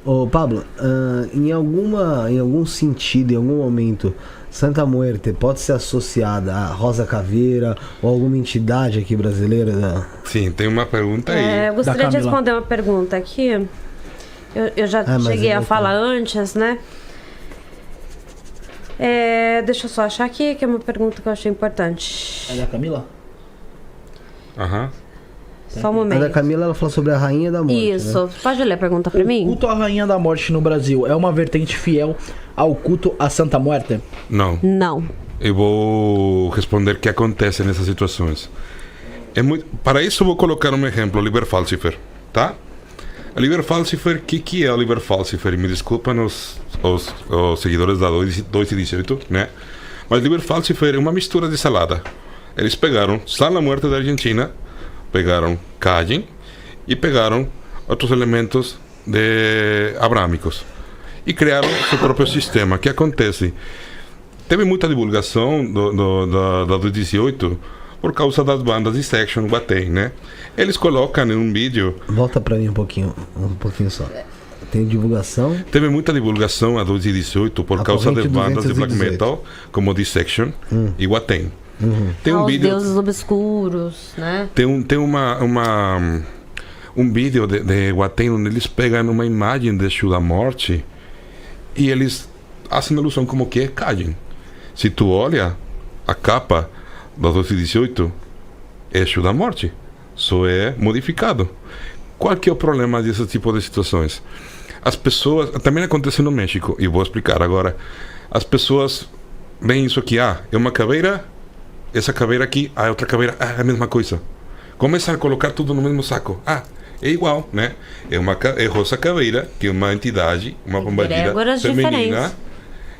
Ô Pablo, em algum sentido, em algum momento, Santa Muerte pode ser associada a Rosa Caveira ou alguma entidade aqui brasileira? Sim, tem uma pergunta aí. Eu gostaria de responder uma pergunta aqui. Eu já cheguei a falar antes, né? Deixa eu só achar aqui, que é uma pergunta que eu achei importante. É da Camila? Aham. Só um momento. A da Camila, ela falou sobre a Rainha da Morte. Isso. Né? Pode ler a pergunta pra mim? O culto à Rainha da Morte no Brasil é uma vertente fiel ao culto à Santa Muerte? Não. Não. Eu vou responder o que acontece nessas situações. Para isso, vou colocar um exemplo, Oliver Falcifer, tá? Oliver Falcifer, o que é Oliver Falcifer? Me desculpem os seguidores da 2 e 18, né? Mas Oliver Falcifer é uma mistura de salada. Eles pegaram Santa Muerte da Argentina, pegaram Cajun e pegaram outros elementos abrâmicos e criaram seu próprio sistema. O que acontece? Teve muita divulgação do 18 por causa das bandas de Section, Guatém, né? Eles colocam em um vídeo... Volta pra mim um pouquinho só. Tem divulgação? Teve muita divulgação a 2 e 18 por causa de bandas de black metal como Dissection e Guatém. Tem um vídeo, deuses obscuros, né? Tem um vídeo de Guatém onde eles pegam uma imagem de Exu da Morte e eles fazem alusão como que é Cajun. Se tu olha a capa da 218, é Exu da Morte, só é modificado. Qual que é o problema desse tipo de situações? As pessoas, também acontece no México, e vou explicar agora. As pessoas veem isso aqui, é uma caveira, essa caveira aqui, é outra caveira, é a mesma coisa. Começam a colocar tudo no mesmo saco. É igual, né? É Rosa Caveira, que é uma entidade, uma pombagira feminina, diferentes.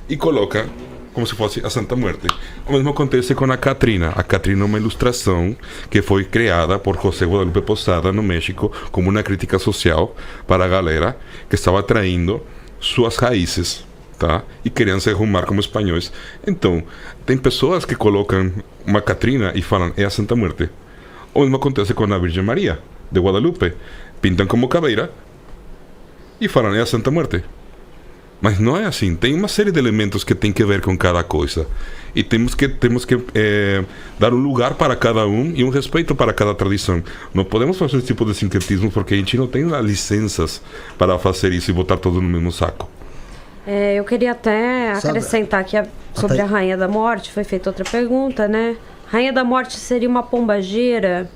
E coloca como se fosse a Santa Muerte. O mesmo acontece com a Catrina. A Catrina é uma ilustração que foi criada por José Guadalupe Posada no México como uma crítica social para a galera que estava traindo suas raízes, tá? E queriam se arrumar como espanhóis. Então, tem pessoas que colocam uma Catrina e falam, é a Santa Muerte. O mesmo acontece com a Virgem Maria de Guadalupe. Pintam como caveira e falam, é a Santa Muerte. Mas não é assim. Tem uma série de elementos que tem que ver com cada coisa. E temos que dar um lugar para cada um e um respeito para cada tradição. Não podemos fazer esse tipo de sincretismo porque a gente não tem licenças para fazer isso e botar tudo no mesmo saco. Eu queria até acrescentar aqui sobre a Rainha da Morte. Foi feita outra pergunta, né? Rainha da Morte seria uma pombagira?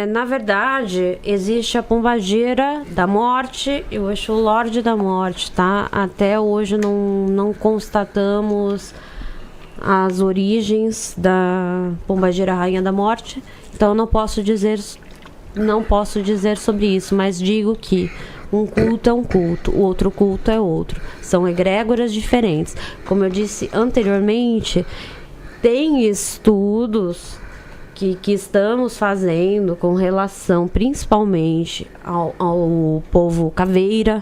Na verdade, existe a pombagira da morte e o Exu Lorde da Morte, tá? Até hoje não constatamos as origens da pombagira Rainha da Morte, então não posso dizer sobre isso, mas digo que um culto é um culto, o outro culto é outro. São egrégoras diferentes. Como eu disse anteriormente, tem estudos que estamos fazendo com relação principalmente ao povo caveira,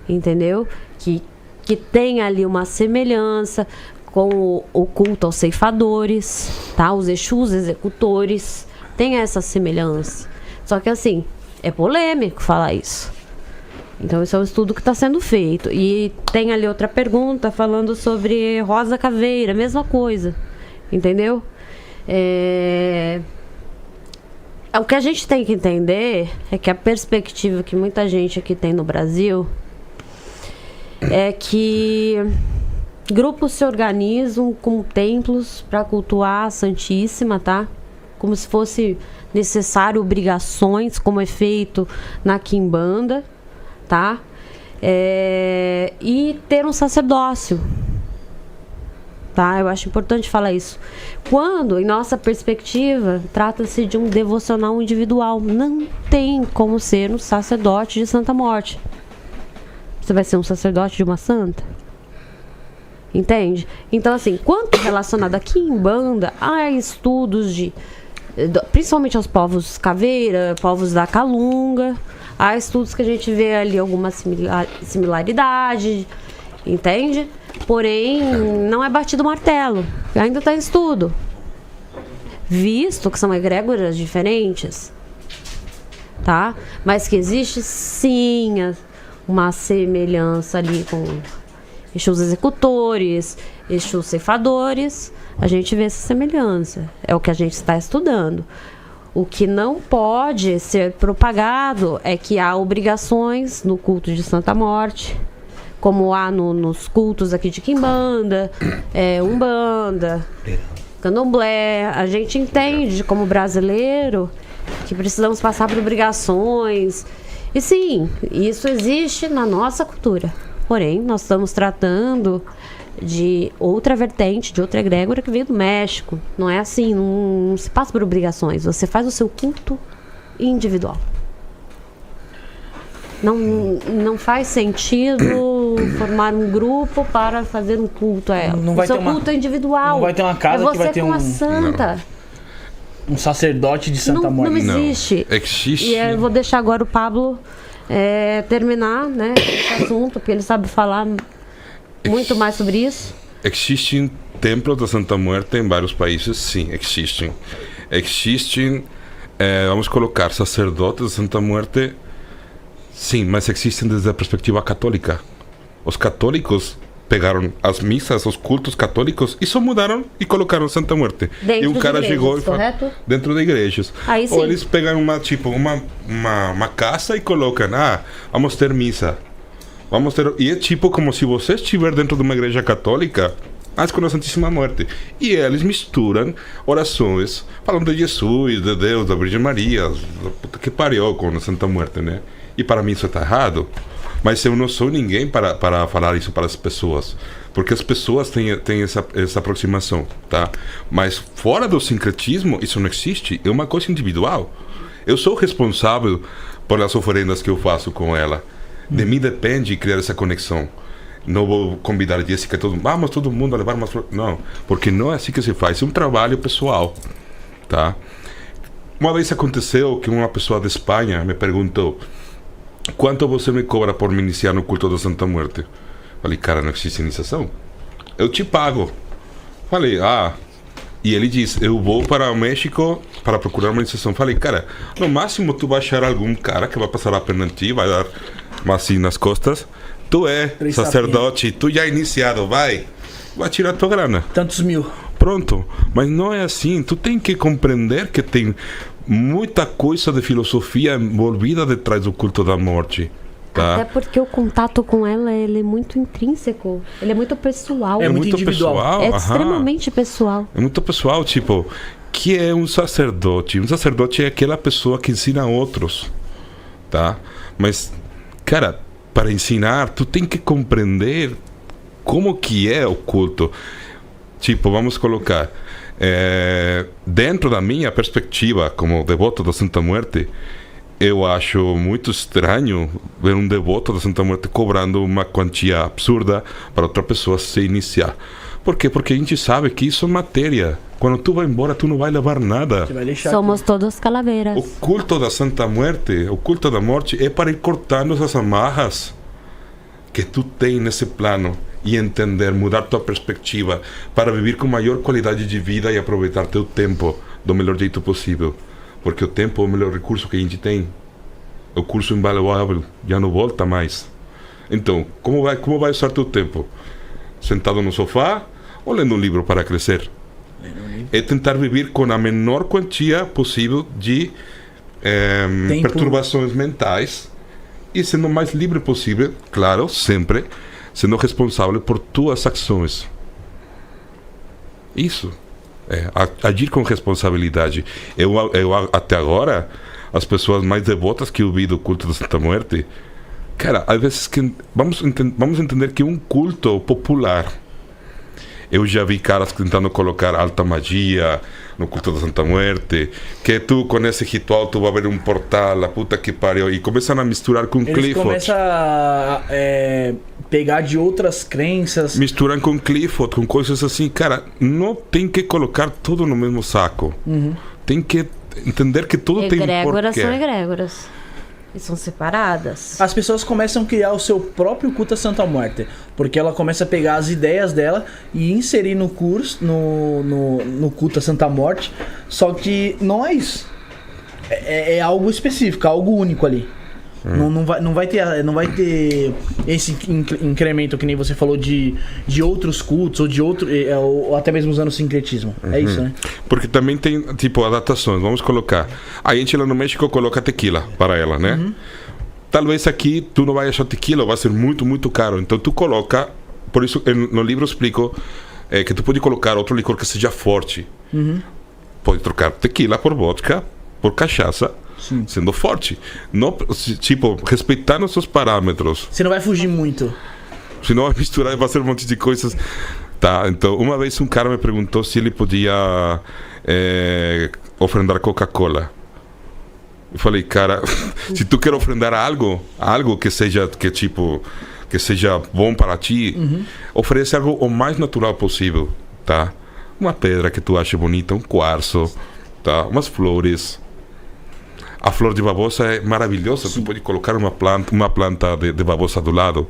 entendeu? Que tem ali uma semelhança com o culto aos ceifadores, tá? Os Exus executores, tem essa semelhança. Só que assim, é polêmico falar isso. Então esse é um estudo que está sendo feito. E tem ali outra pergunta falando sobre Rosa Caveira, mesma coisa, entendeu? O que a gente tem que entender é que a perspectiva que muita gente aqui tem no Brasil é que grupos se organizam com templos para cultuar a Santíssima, tá? Como se fosse necessário obrigações, como é feito na Quimbanda, tá? E ter um sacerdócio. Tá? Eu acho importante falar isso. Quando, em nossa perspectiva, trata-se de um devocional individual, não tem como ser um sacerdote de Santa Morte. Você vai ser um sacerdote de uma santa? Entende? Então, assim, quanto relacionado aqui em Banda, há estudos principalmente aos povos caveira, povos da Calunga, há estudos que a gente vê ali alguma similaridade, entende? Porém, não é batido o martelo. Ainda está em estudo. Visto que são egrégoras diferentes, tá? Mas que existe sim uma semelhança ali com Exus executores, Exus ceifadores, a gente vê essa semelhança. É o que a gente está estudando. O que não pode ser propagado é que há obrigações no culto de Santa Morte, como há nos cultos aqui de Quimbanda, Umbanda, Candomblé. A gente entende como brasileiro que precisamos passar por obrigações. E sim, isso existe na nossa cultura. Porém, nós estamos tratando de outra vertente, de outra egrégora que veio do México. Não é assim, não se passa por obrigações. Você faz o seu culto individual. Não faz sentido formar um grupo para fazer um culto a ela. Não o seu culto é individual. Não vai ter uma casa que vai ter uma santa. Um sacerdote de Santa Morte. Não existe. Não. Existe. E eu vou deixar agora o Pablo terminar, né, esse assunto, porque ele sabe falar muito mais sobre isso. Existem templos da Santa Muerte em vários países? Sim, existem. Existem, vamos colocar, sacerdotes da Santa Muerte? Sim, mas existem desde a perspectiva católica. Os católicos pegaram as missas, os cultos católicos e só mudaram e colocaram Santa Muerte. Dentro e um cara igrejas, chegou e correto? dentro de igrejas. Aí sim. Ou eles pegaram uma casa e colocam, vamos ter missa. Vamos ter... E é tipo como se você estiver dentro de uma igreja católica, mas com a Santíssima Muerte. E eles misturam orações falando de Jesus, de Deus, da Virgem Maria, da puta que pariu com a Santa Muerte, né? E para mim isso está errado. Mas eu não sou ninguém para falar isso para as pessoas. Porque as pessoas têm essa aproximação, tá? Mas fora do sincretismo, isso não existe. É uma coisa individual. Eu sou responsável pelas oferendas que eu faço com ela. De mim depende criar essa conexão. Não vou convidar a Jéssica, vamos todo mundo a levar umas flores. Não, porque não é assim que se faz. É um trabalho pessoal, tá? Uma vez aconteceu que uma pessoa da Espanha me perguntou: quanto você me cobra por me iniciar no culto da Santa Muerte? Falei, cara, não existe iniciação. Eu te pago. Falei, E ele disse, eu vou para o México para procurar uma iniciação. Falei, cara, no máximo tu vai achar algum cara que vai passar a perna em ti, vai dar assim nas costas. Tu é sacerdote, tu já é iniciado, vai tirar tua grana. Tantos mil. Pronto. Mas não é assim. Tu tem que compreender que tem muita coisa de filosofia envolvida detrás do culto da morte. Tá? Até porque o contato com ela, ele é muito intrínseco. Ele é muito pessoal. É muito individual. Pessoal. É extremamente pessoal. É muito pessoal, tipo, que é um sacerdote? Um sacerdote é aquela pessoa que ensina outros, tá? Mas, cara, para ensinar, tu tem que compreender como que é o culto. Tipo, vamos colocar, dentro da minha perspectiva como devoto da Santa Muerte, eu acho muito estranho ver um devoto da Santa Muerte cobrando uma quantia absurda para outra pessoa se iniciar. Por quê? Porque a gente sabe que isso é matéria. Quando tu vai embora, tu não vai levar nada. Você vai deixar Somos todos calaveiras. O culto da Santa Muerte, o culto da morte, é para ir cortando essas amarras que tu tem nesse plano e entender, mudar tua perspectiva para viver com maior qualidade de vida e aproveitar teu tempo do melhor jeito possível. Porque o tempo é o melhor recurso que a gente tem. O curso invaluável, já não volta mais. Então, como vai usar teu tempo? Sentado no sofá ou lendo um livro para crescer? É tentar viver com a menor quantia possível de perturbações mentais e sendo o mais livre possível, claro, sempre sendo responsável por tuas ações. Isso. Agir com responsabilidade. Eu até agora, as pessoas mais devotas que eu vi do culto da Santa Muerte, cara, às vezes que vamos entender que um culto popular, eu já vi caras tentando colocar alta magia no culto da Santa Muerte, que tu com esse ritual tu vai ver um portal, a puta que pariu, e começam a misturar com Eles Clifford. começam a pegar de outras crenças. Misturam com Clifford, com coisas assim. Cara, não tem que colocar tudo no mesmo saco. Tem que entender que tudo tem um Egrégoras porquê. são egrégoras. E são separadas. As pessoas começam a criar o seu próprio culto à Santa Muerte, porque ela começa a pegar as ideias dela e inserir no curso, no culto à Santa Morte. Só que não é isso. é algo específico, algo único ali. Não vai ter esse incremento que nem você falou de outros cultos ou até mesmo usando o sincretismo. É isso, né? Porque também tem, tipo, adaptações. Vamos colocar. A gente lá no México coloca tequila para ela, né? Talvez aqui tu não vai achar tequila, vai ser muito, muito caro. Então tu coloca... Por isso, no livro eu explico que tu pode colocar outro licor que seja forte. Pode trocar tequila por vodka, por cachaça, sendo forte. Não, tipo, respeitando os seus parâmetros. Você não vai fugir muito. Se não vai misturar, vai ser um monte de coisas. Tá, então, uma vez um cara me perguntou se ele podia ofrendar Coca-Cola. Eu falei, cara, se tu quer ofrendar algo que seja bom para ti, oferece algo o mais natural possível, tá? Uma pedra que tu ache bonita, um quartzo, tá? Umas flores. A flor de babosa é maravilhosa, tu pode colocar uma planta de babosa do lado.